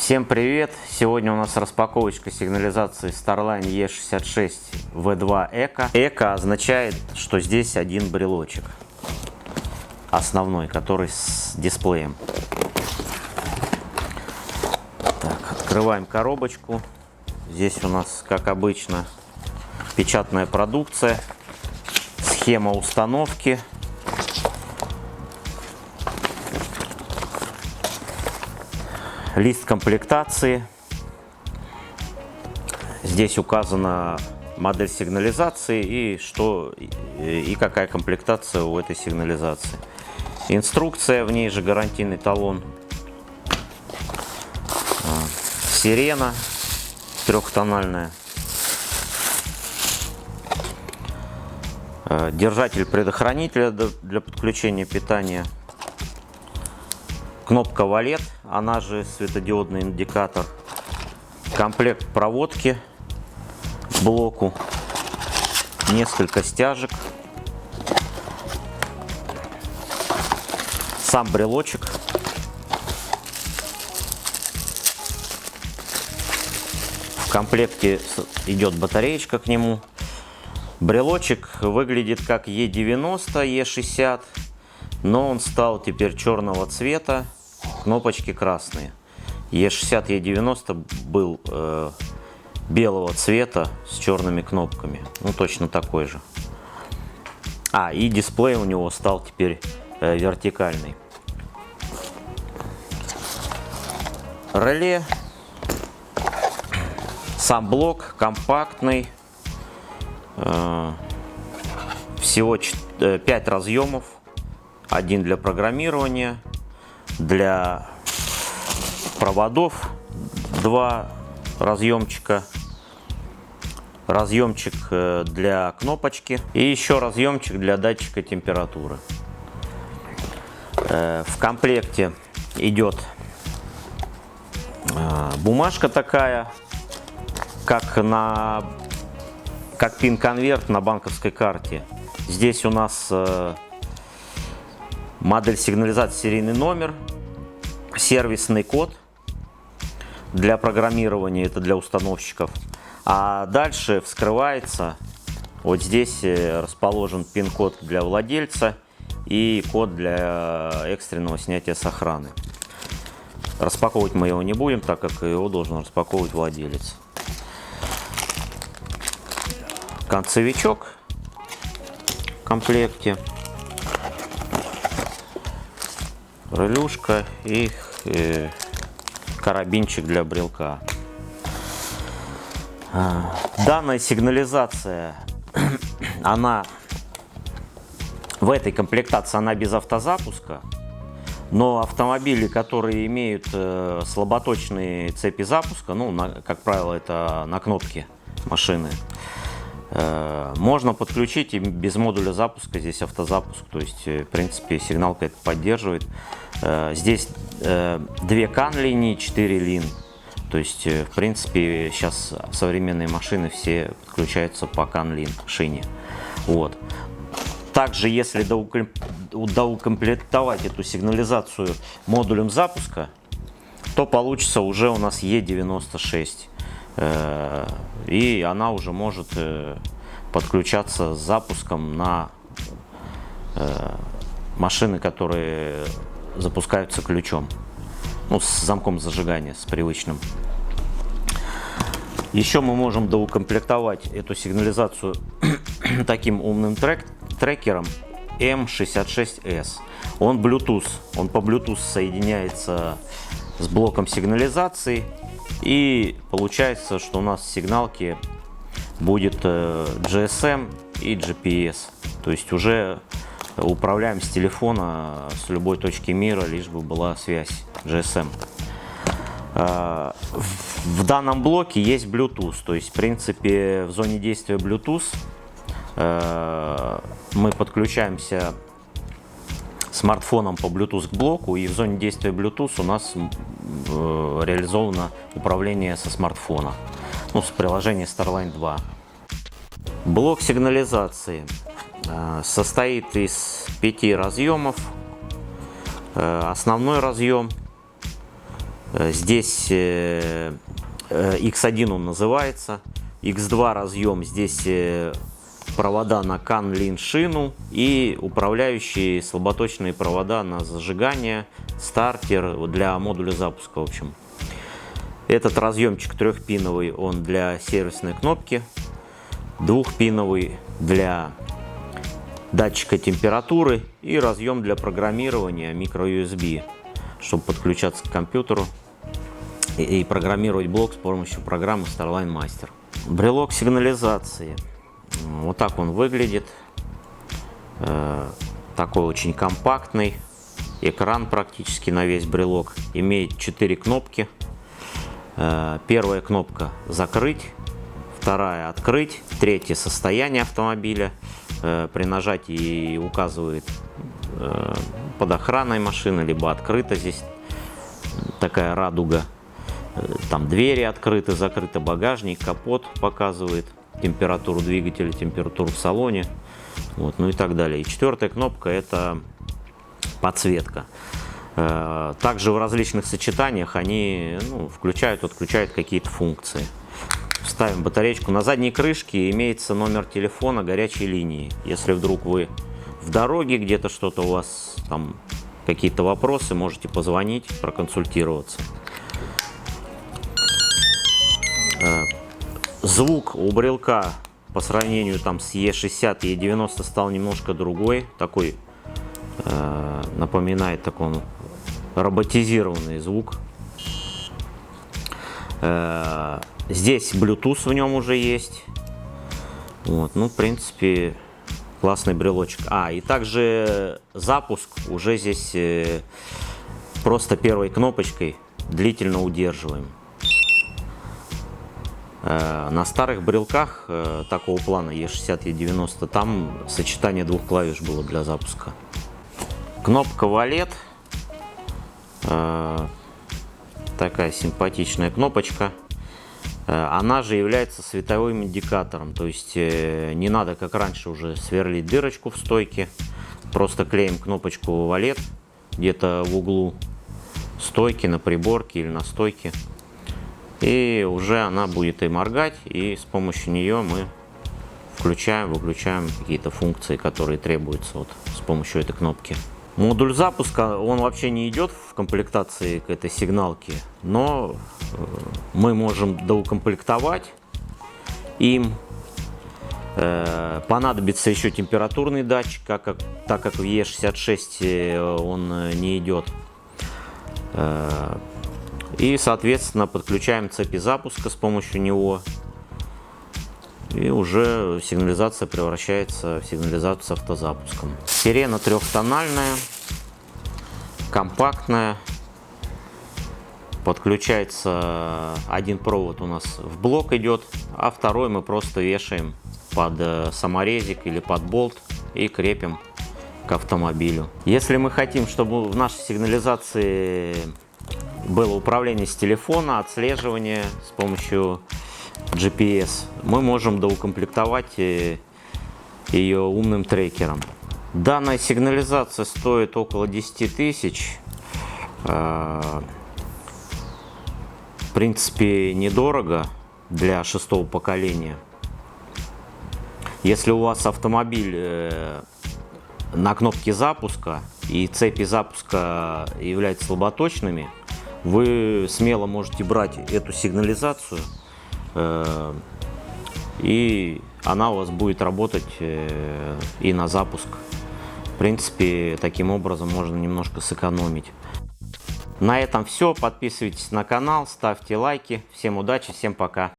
Всем привет! Сегодня у нас распаковочка сигнализации Starline E66 V2 Eco. Eco означает, что здесь один брелочек основной, который с дисплеем. Так, открываем коробочку. Здесь у нас, как обычно, печатная продукция, схема установки. Лист комплектации. Здесь указана модель сигнализации и какая комплектация у этой сигнализации. Инструкция, в ней же гарантийный талон. Сирена трехтональная. Держатель предохранителя для подключения питания. Кнопка валет, она же светодиодный индикатор. Комплект проводки к блоку. Несколько стяжек. Сам брелочек. В комплекте идет батареечка к нему. Брелочек выглядит как E90, E60, но он стал теперь черного цвета. Кнопочки красные. E60, E90 был белого цвета с черными кнопками. Ну, точно такой же. И дисплей у него стал теперь вертикальный. Реле. Сам блок компактный. Всего 5 разъемов. Один для программирования. Для проводов 2 разъемчика, разъемчик для кнопочки и еще разъемчик для датчика температуры. В комплекте идет бумажка такая, как пин-конверт на банковской карте. Здесь у нас модель сигнализации, серийный номер, сервисный код для программирования, это для установщиков. А дальше вскрывается, вот здесь расположен пин-код для владельца и код для экстренного снятия с охраны. Распаковывать мы его не будем, так как его должен распаковывать владелец. Концевичок в комплекте. Релюшка и карабинчик для брелка. Данная сигнализация, она в этой комплектации, она без автозапуска, но автомобили, которые имеют слаботочные цепи запуска, как правило, это на кнопке машины, можно подключить и без модуля запуска. Здесь автозапуск, то есть в принципе сигналка это поддерживает. Здесь 2 CAN-линии, 4 LIN. То есть в принципе сейчас современные машины все подключаются по CAN-LIN шине. Вот. Также если доукомплектовать эту сигнализацию модулем запуска, то получится уже у нас E96. И она уже может подключаться с запуском на машины, которые запускаются ключом, с замком зажигания, с привычным. Еще мы можем доукомплектовать эту сигнализацию таким умным трекером M66S. Он Bluetooth, он по Bluetooth соединяется с блоком сигнализации. И получается, что у нас в сигналке будет GSM и GPS. То есть уже управляем с телефона с любой точки мира, лишь бы была связь GSM. В данном блоке есть Bluetooth. То есть в принципе в зоне действия Bluetooth мы подключаемся смартфоном по Bluetooth к блоку, и в зоне действия Bluetooth у нас реализовано управление со смартфона, с приложения Starline 2. Блок сигнализации состоит из 5 разъемов. Основной разъем, Здесь X1 он называется. X2 разъем. Здесь провода на CAN-LIN шину и управляющие слаботочные провода на зажигание, стартер для модуля запуска. В общем, этот разъемчик трехпиновый, он для сервисной кнопки, двухпиновый для датчика температуры и разъем для программирования microUSB, чтобы подключаться к компьютеру и программировать блок с помощью программы Starline Master. Брелок сигнализации. Вот так он выглядит. Такой очень компактный. Экран практически на весь брелок. Имеет 4 кнопки. Первая кнопка закрыть, вторая открыть, третья состояние автомобиля. При нажатии указывает под охраной машины, либо открыто. Здесь такая радуга. Там двери открыты, закрыто, багажник, капот показывает температуру двигателя, температуру в салоне, вот, ну и так далее. И четвертая кнопка — это подсветка. Также в различных сочетаниях они включают, отключают какие-то функции. Ставим батареечку. На задней крышке имеется номер телефона горячей линии. Если вдруг вы в дороге, где-то что-то у вас там, какие-то вопросы, можете позвонить, проконсультироваться. Звук у брелка по сравнению там с E60 и E90 стал немножко другой, такой напоминает такой роботизированный звук. Здесь Bluetooth в нем уже есть. Вот, ну, в принципе, классный брелочек. И также запуск уже здесь просто первой кнопочкой длительно удерживаем. На старых брелках такого плана E60 и E90 там сочетание двух клавиш было для запуска. Кнопка валет. Такая симпатичная кнопочка. Она же является световым индикатором. То есть не надо, как раньше, уже сверлить дырочку в стойке. Просто клеим кнопочку валет где-то в углу стойки, на приборке или на стойке. И уже она будет и моргать, и с помощью нее мы включаем, выключаем какие-то функции, которые требуются вот с помощью этой кнопки. Модуль запуска, он вообще не идет в комплектации к этой сигналке, но мы можем доукомплектовать им. Понадобится еще температурный датчик, так как в E66 он не идет. И, соответственно, подключаем цепи запуска с помощью него. И уже сигнализация превращается в сигнализацию с автозапуском. Сирена трехтональная, компактная. Подключается один провод у нас в блок идет, а второй мы просто вешаем под саморезик или под болт и крепим к автомобилю. Если мы хотим, чтобы в нашей сигнализации было управление с телефона, отслеживание с помощью GPS, мы можем доукомплектовать ее умным трекером. Данная сигнализация стоит около 10 тысяч. В принципе, недорого для 6-го поколения. Если у вас автомобиль на кнопке запуска и цепи запуска являются слаботочными, вы смело можете брать эту сигнализацию, и она у вас будет работать и на запуск. В принципе, таким образом можно немножко сэкономить. На этом все. Подписывайтесь на канал, ставьте лайки. Всем удачи, всем пока.